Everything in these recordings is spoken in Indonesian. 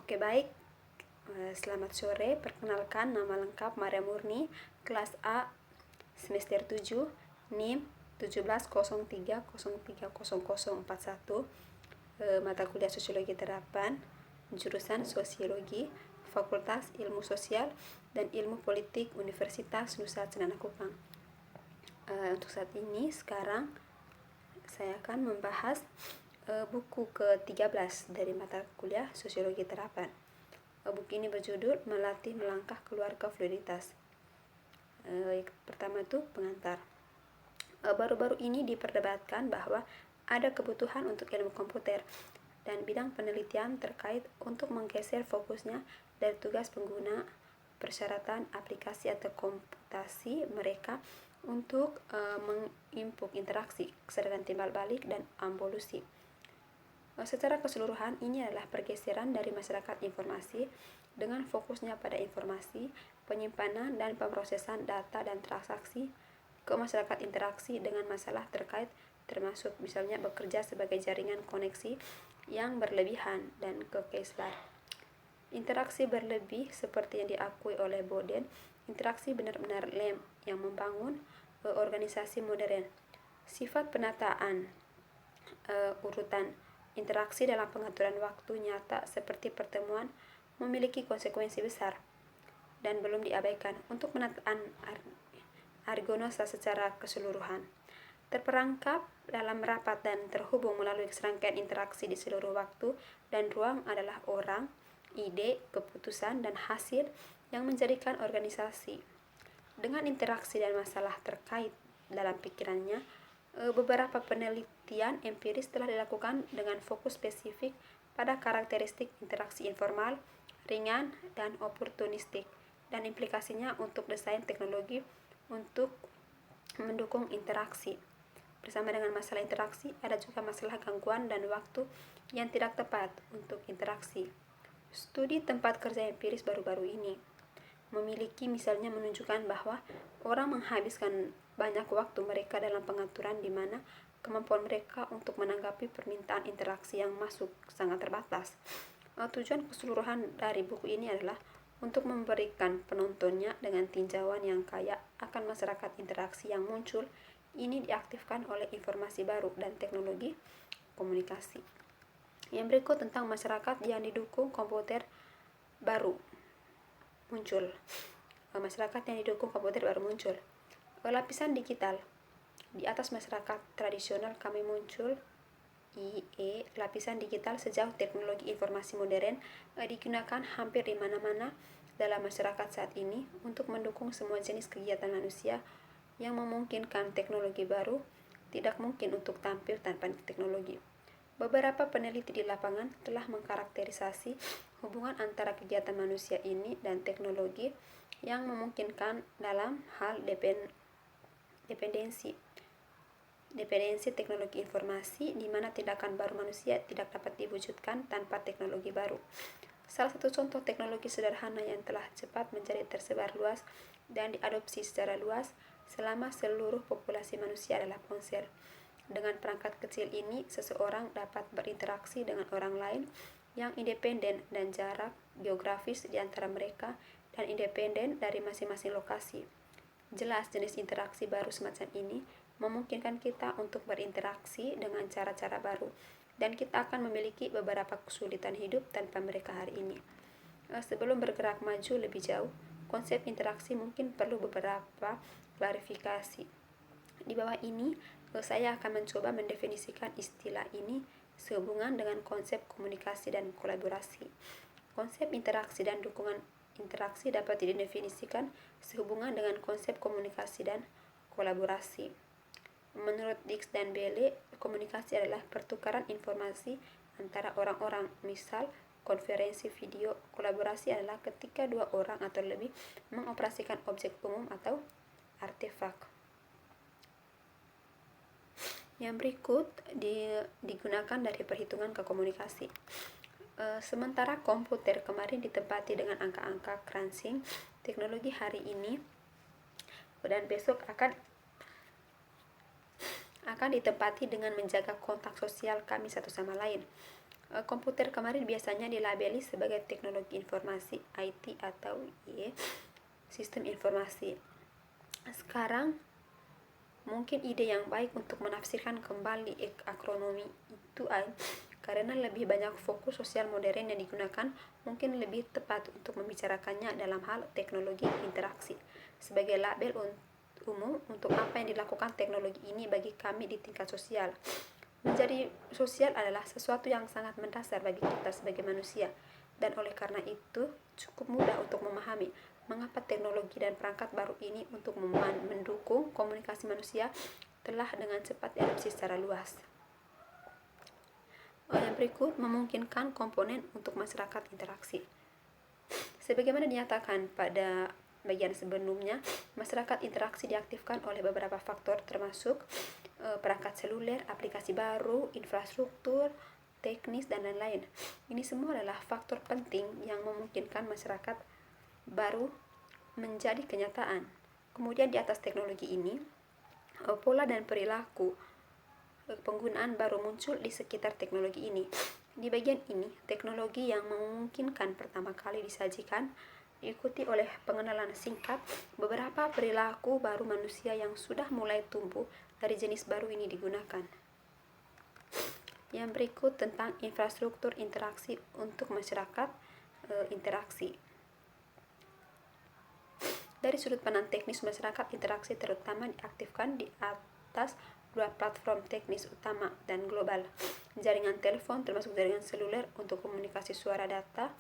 Oke, baik. Selamat sore. Perkenalkan, nama lengkap Maria Murni, kelas A, semester 7, NIM 1703030041, mata kuliah Sosiologi Terapan, jurusan Sosiologi, Fakultas Ilmu Sosial dan Ilmu Politik Universitas Nusa Cendana Kupang. Untuk saat ini, sekarang saya akan membahas buku ke-13 dari mata kuliah Sosiologi Terapan. Buku ini berjudul Melatih Melangkah Keluar ke Fluiditas. Pertama itu pengantar. Baru-baru ini diperdebatkan bahwa ada kebutuhan untuk ilmu komputer dan bidang penelitian terkait untuk menggeser fokusnya dari tugas pengguna, persyaratan, aplikasi atau komputasi mereka untuk menginput interaksi, kesadaran timbal balik, dan evolusi. Secara keseluruhan, ini adalah pergeseran dari masyarakat informasi dengan fokusnya pada informasi, penyimpanan dan pemrosesan data dan transaksi ke masyarakat interaksi dengan masalah terkait, termasuk misalnya bekerja sebagai jaringan koneksi yang berlebihan dan ke Kessler. Interaksi berlebih seperti yang diakui oleh Boden, interaksi benar-benar lem yang membangun organisasi modern. Sifat penataan urutan interaksi dalam pengaturan waktu nyata seperti pertemuan memiliki konsekuensi besar dan belum diabaikan untuk penataan argonosa secara keseluruhan. Terperangkap dalam rapat dan terhubung melalui serangkaian interaksi di seluruh waktu dan ruang adalah orang, ide, keputusan, dan hasil yang menjadikan organisasi. Dengan interaksi dan masalah terkait dalam pikirannya, beberapa penelitian empiris telah dilakukan dengan fokus spesifik pada karakteristik interaksi informal, ringan, dan oportunistik, dan implikasinya untuk desain teknologi untuk mendukung interaksi. Bersama dengan masalah interaksi, ada juga masalah gangguan dan waktu yang tidak tepat untuk interaksi. Studi tempat kerja empiris baru-baru ini memiliki misalnya menunjukkan bahwa orang menghabiskan banyak waktu mereka dalam pengaturan di mana kemampuan mereka untuk menanggapi permintaan interaksi yang masuk sangat terbatas. Tujuan keseluruhan dari buku ini adalah untuk memberikan penontonnya dengan tinjauan yang kaya akan masyarakat interaksi yang muncul ini diaktifkan oleh informasi baru dan teknologi komunikasi. Yang berikut tentang masyarakat yang didukung komputer baru muncul. Masyarakat yang didukung komputer baru muncul. Lapisan digital. Di atas masyarakat tradisional kami muncul IE, lapisan digital sejauh teknologi informasi modern digunakan hampir di mana-mana dalam masyarakat saat ini untuk mendukung semua jenis kegiatan manusia yang memungkinkan teknologi baru tidak mungkin untuk tampil tanpa teknologi. Beberapa peneliti di lapangan telah mengkarakterisasi hubungan antara kegiatan manusia ini dan teknologi yang memungkinkan dalam hal dependensi teknologi informasi di mana tindakan baru manusia tidak dapat diwujudkan tanpa teknologi baru. Salah satu contoh teknologi sederhana yang telah cepat menjadi tersebar luas dan diadopsi secara luas selama seluruh populasi manusia adalah ponsel. Dengan perangkat kecil ini, seseorang dapat berinteraksi dengan orang lain yang independen dan jarak geografis di antara mereka dan independen dari masing-masing lokasi. Jelas jenis interaksi baru semacam ini memungkinkan kita untuk berinteraksi dengan cara-cara baru dan kita akan memiliki beberapa kesulitan hidup tanpa mereka hari ini. Sebelum bergerak maju lebih jauh, konsep interaksi mungkin perlu beberapa klarifikasi. Di bawah ini, saya akan mencoba mendefinisikan istilah ini sehubungan dengan konsep komunikasi dan kolaborasi. Konsep interaksi dan dukungan interaksi dapat didefinisikan sehubungan dengan konsep komunikasi dan kolaborasi. Menurut Dix dan Bele, komunikasi adalah pertukaran informasi antara orang-orang. Misal, konferensi video. Kolaborasi adalah ketika dua orang atau lebih mengoperasikan objek umum atau artefak. Yang berikut digunakan dari perhitungan ke komunikasi. Sementara komputer kemarin ditempati dengan angka-angka crunching, teknologi hari ini dan besok akan ditempati dengan menjaga kontak sosial kami satu sama lain. Komputer kemarin biasanya dilabeli sebagai teknologi informasi IT atau sistem informasi. Sekarang mungkin ide yang baik untuk menafsirkan kembali akronomi itu karena lebih banyak fokus sosial modern yang digunakan, mungkin lebih tepat untuk membicarakannya dalam hal teknologi interaksi sebagai label umum untuk apa yang dilakukan teknologi ini bagi kami di tingkat sosial. Menjadi sosial adalah sesuatu yang sangat mendasar bagi kita sebagai manusia, dan oleh karena itu cukup mudah untuk memahami mengapa teknologi dan perangkat baru ini untuk mendukung komunikasi manusia telah dengan cepat diadopsi secara luas. Yang berikut memungkinkan komponen untuk masyarakat interaksi. Sebagaimana dinyatakan pada bagian sebelumnya, masyarakat interaksi diaktifkan oleh beberapa faktor termasuk perangkat seluler, aplikasi baru, infrastruktur, teknis, dan lain-lain. Ini semua adalah faktor penting yang memungkinkan masyarakat baru menjadi kenyataan. Kemudian di atas teknologi ini, pola dan perilaku penggunaan baru muncul di sekitar teknologi ini. Di bagian ini, teknologi yang memungkinkan pertama kali disajikan diikuti oleh pengenalan singkat beberapa perilaku baru manusia yang sudah mulai tumbuh dari jenis baru ini digunakan. Yang berikut tentang infrastruktur interaksi untuk masyarakat interaksi. Dari sudut pandang teknis, masyarakat interaksi terutama diaktifkan di atas dua platform teknis utama dan global: jaringan telepon termasuk jaringan seluler untuk komunikasi suara, data,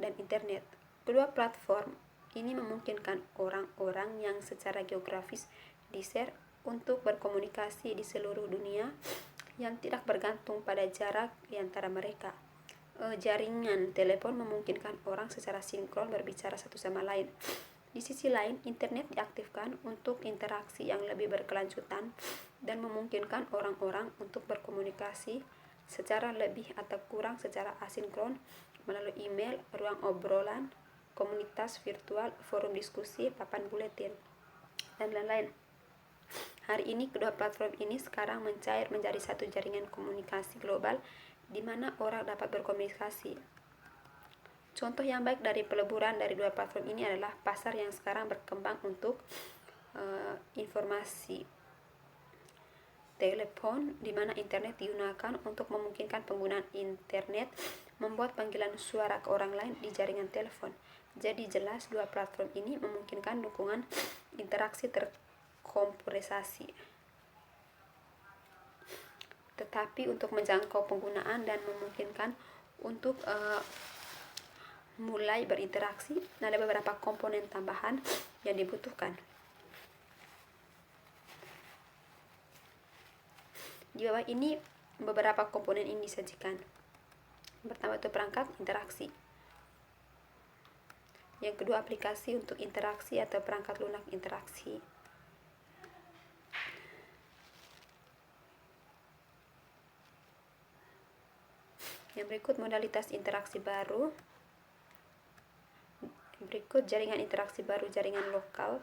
dan internet. Kedua platform ini memungkinkan orang-orang yang secara geografis di-share untuk berkomunikasi di seluruh dunia yang tidak bergantung pada jarak di antara mereka. Jaringan telepon memungkinkan orang secara sinkron berbicara satu sama lain. Di sisi lain, internet diaktifkan untuk interaksi yang lebih berkelanjutan dan memungkinkan orang-orang untuk berkomunikasi secara lebih atau kurang secara asinkron melalui email, ruang obrolan, komunitas virtual, forum diskusi, papan buletin, dan lain-lain. Hari ini kedua platform ini sekarang mencair menjadi satu jaringan komunikasi global di mana orang dapat berkomunikasi. Contoh yang baik dari peleburan dari dua platform ini adalah pasar yang sekarang berkembang untuk informasi telepon, di mana internet digunakan untuk memungkinkan penggunaan internet membuat panggilan suara ke orang lain di jaringan telepon. Jadi jelas dua platform ini memungkinkan dukungan interaksi terkompresasi. Tetapi untuk menjangkau penggunaan dan memungkinkan untuk mulai berinteraksi, ada beberapa komponen tambahan yang dibutuhkan. Di bawah ini beberapa komponen ini disajikan. Pertama itu perangkat interaksi. Yang kedua aplikasi untuk interaksi atau perangkat lunak interaksi. Yang berikut modalitas interaksi baru. Berikut jaringan interaksi baru, jaringan lokal.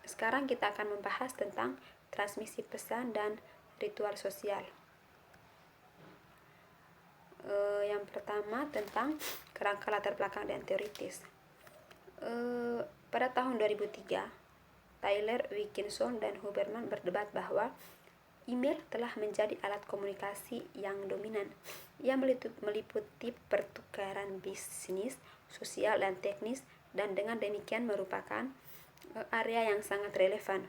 Sekarang kita akan membahas tentang transmisi pesan dan ritual sosial. Yang pertama tentang kerangka latar belakang dan teoritis. Pada tahun 2003, Tyler, Wilkinson, dan Huberman berdebat bahwa email telah menjadi alat komunikasi yang dominan. Ia meliputi pertukaran bisnis, sosial, dan teknis, dan dengan demikian merupakan area yang sangat relevan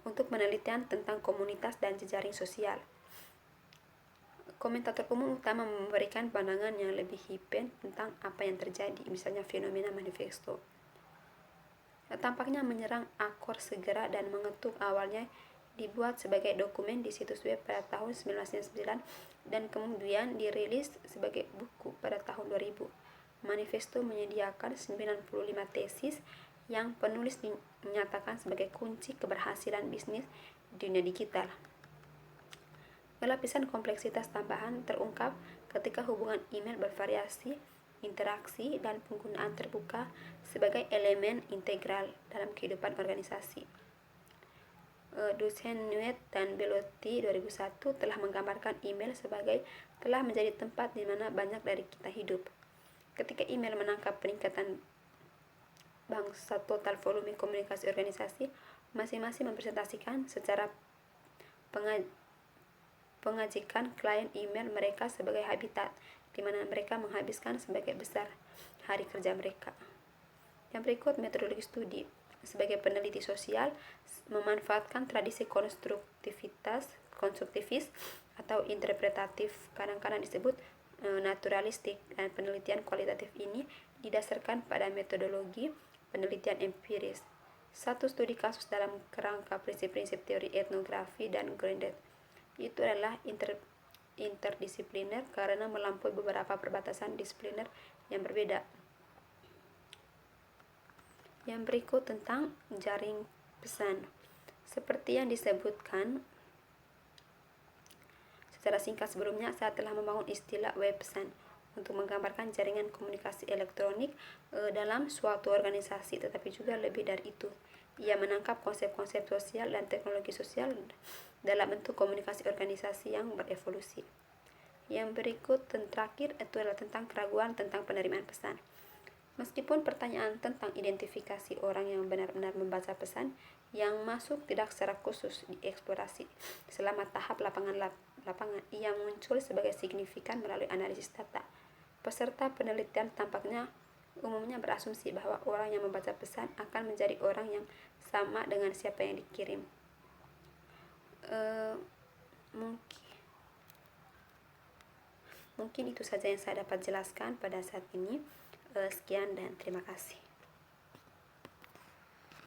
untuk penelitian tentang komunitas dan jejaring sosial. Komentator umum utama memberikan pandangan yang lebih hipen tentang apa yang terjadi, misalnya fenomena manifesto. Tampaknya menyerang akor segera dan mengetuk awalnya dibuat sebagai dokumen di situs web pada tahun 1999 dan kemudian dirilis sebagai buku pada tahun 2000. Manifesto menyediakan 95 tesis yang penulis dinyatakan sebagai kunci keberhasilan bisnis di dunia digital. Lapisan kompleksitas tambahan terungkap ketika hubungan email bervariasi, interaksi, dan penggunaan terbuka sebagai elemen integral dalam kehidupan organisasi. Duchesneau dan Bellotti 2001 telah menggambarkan email sebagai telah menjadi tempat di mana banyak dari kita hidup. Ketika email menangkap peningkatan bangsa total volume komunikasi organisasi, masing-masing mempresentasikan secara pengajikan klien email mereka sebagai habitat, di mana mereka menghabiskan sebagai besar hari kerja mereka. Yang berikut metodologi studi. Sebagai peneliti sosial, memanfaatkan tradisi konstruktivis atau interpretatif, kadang-kadang disebut naturalistik, dan penelitian kualitatif ini didasarkan pada metodologi penelitian empiris. Satu studi kasus dalam kerangka prinsip-prinsip teori etnografi dan grounded. Itu adalah interdisipliner karena melampaui beberapa perbatasan disipliner yang berbeda. Yang berikut tentang jaring pesan. Seperti yang disebutkan secara singkat sebelumnya, saya telah membangun istilah web pesan untuk menggambarkan jaringan komunikasi elektronik dalam suatu organisasi, tetapi juga lebih dari itu. Ia menangkap konsep-konsep sosial dan teknologi sosial dalam bentuk komunikasi organisasi yang berevolusi. Yang berikut terakhir itu adalah tentang keraguan tentang penerimaan pesan. Meskipun pertanyaan tentang identifikasi orang yang benar-benar membaca pesan yang masuk tidak secara khusus dieksplorasi selama tahap lapangan, ia muncul sebagai signifikan melalui analisis data. Peserta penelitian tampaknya umumnya berasumsi bahwa orang yang membaca pesan akan menjadi orang yang sama dengan siapa yang dikirim. Mungkin itu saja yang saya dapat jelaskan pada saat ini. Sekian dan terima kasih.